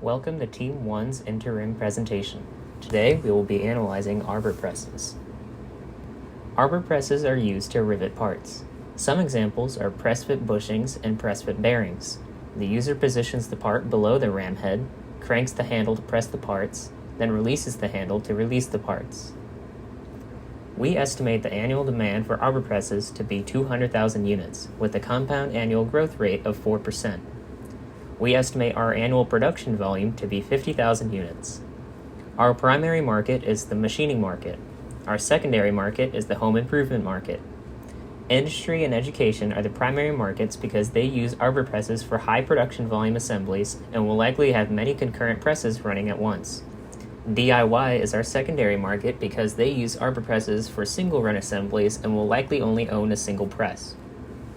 Welcome to Team 1's Interim presentation. Today we will be analyzing arbor presses. Arbor presses are used to rivet parts. Some examples are press-fit bushings and press-fit bearings. The user positions the part below the ram head, cranks the handle to press the parts, then releases the handle to release the parts. We estimate the annual demand for arbor presses to be 200,000 units, with a compound annual growth rate of 4%. We estimate our annual production volume to be 50,000 units. Our primary market is the machining market. Our secondary market is the home improvement market. Industry and education are the primary markets because they use arbor presses for high production volume assemblies and will likely have many concurrent presses running at once. DIY is our secondary market because they use arbor presses for single run assemblies and will likely only own a single press.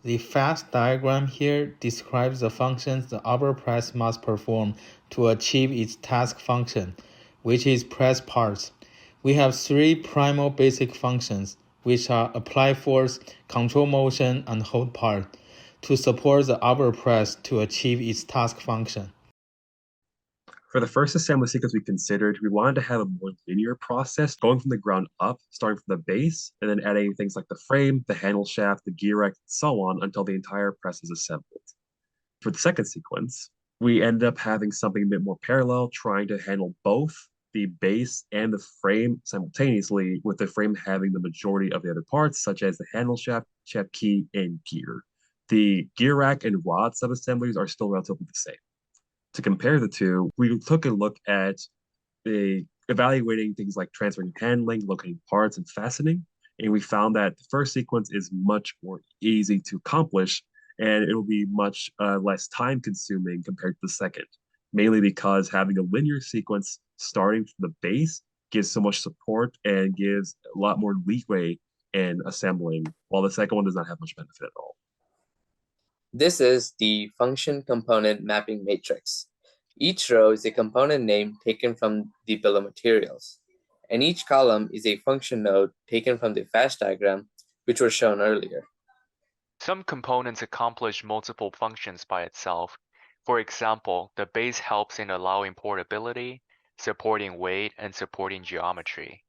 The fast diagram here describes the functions the arbor press must perform to achieve its task function, which is press parts. We have three primal basic functions, which are apply force, control motion, and hold part, to support the arbor press to achieve its task function. For the first assembly sequence we considered, we wanted to have a more linear process, going from the ground up, starting from the base, and then adding things like the frame, the handle shaft, the gear rack, and so on until the entire press is assembled. For the second sequence, we ended up having something a bit more parallel, trying to handle both the base and the frame simultaneously, with the frame having the majority of the other parts, such as the handle shaft, shaft key, and gear. The gear rack and rod subassemblies are still relatively the same. To compare the two, we took a look at evaluating things like transferring and handling, locating parts, and fastening. And we found that the first sequence is much more easy to accomplish, and it will be much less time consuming compared to the second, mainly because having a linear sequence starting from the base gives so much support and gives a lot more leeway in assembling, while the second one does not have much benefit at all. This is the function component mapping matrix. Each row is a component name taken from the bill of materials, and each column is a function node taken from the fast diagram, which was shown earlier. Some components accomplish multiple functions by itself. For example, the base helps in allowing portability, supporting weight, and supporting geometry.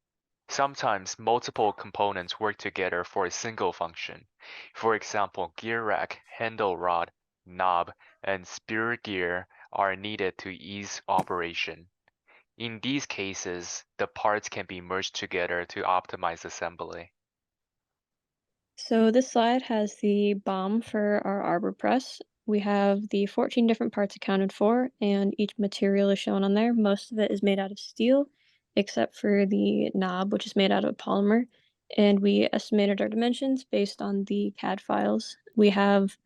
Sometimes multiple components work together for a single function. For example, gear rack, handle rod, knob, and spear gear are needed to ease operation. In these cases, the parts can be merged together to optimize assembly. So this slide has the BOM for our arbor press. We have the 14 different parts accounted for, and each material is shown on there. Most of it is made out of steel, except for the knob, which is made out of polymer. And we estimated our dimensions based on the CAD files. We have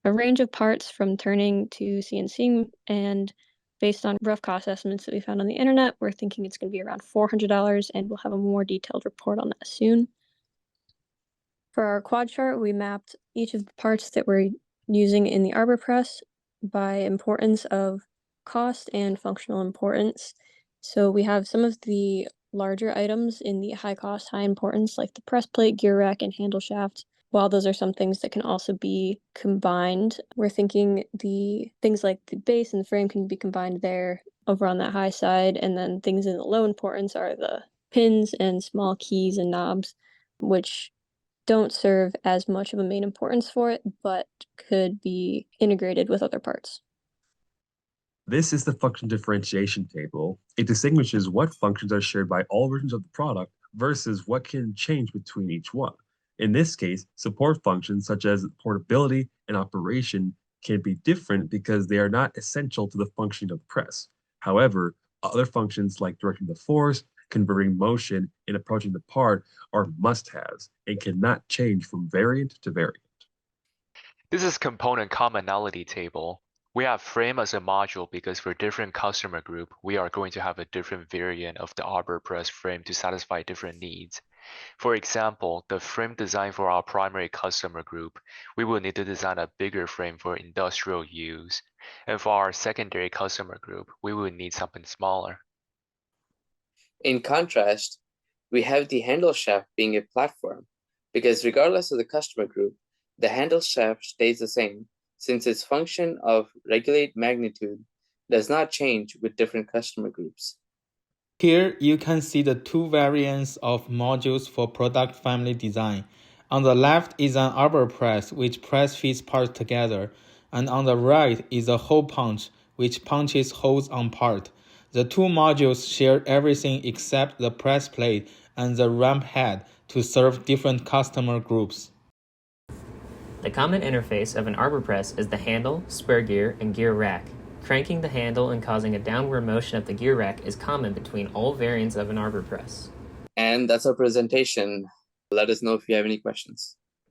a range of parts from turning to CNC, and based on rough cost estimates that we found on the internet, we're thinking it's going to be around $400, and we'll have a more detailed report on that soon. For our quad chart, we mapped each of the parts that we're using in the arbor press by importance of cost and functional importance. So we have some of the larger items in the high cost, high importance, like the press plate, gear rack, and handle shaft. While those are some things that can also be combined, we're thinking the things like the base and the frame can be combined there over on that high side, and then things in the low importance are the pins and small keys and knobs, which don't serve as much of a main importance for it, but could be integrated with other parts. This is the function differentiation table. It distinguishes what functions are shared by all versions of the product versus what can change between each one. In this case, support functions such as portability and operation can be different because they are not essential to the functioning of the press. However, other functions like directing the force, converting motion, and approaching the part are must-haves and cannot change from variant to variant. This is component commonality table. We have frame as a module because for different customer group, we are going to have a different variant of the arbor press frame to satisfy different needs. For example, the frame design for our primary customer group, we will need to design a bigger frame for industrial use. And for our secondary customer group, we will need something smaller. In contrast, we have the handle shaft being a platform, because regardless of the customer group, the handle shaft stays the same, since its function of regulate magnitude does not change with different customer groups. Here you can see the two variants of modules for product family design. On the left is an arbor press which press fits parts together, and on the right is a hole punch which punches holes on part. The two modules share everything except the press plate and the ramp head to serve different customer groups. The common interface of an arbor press is the handle, spur gear, and gear rack. Cranking the handle and causing a downward motion of the gear rack is common between all variants of an arbor press. And that's our presentation. Let us know if you have any questions.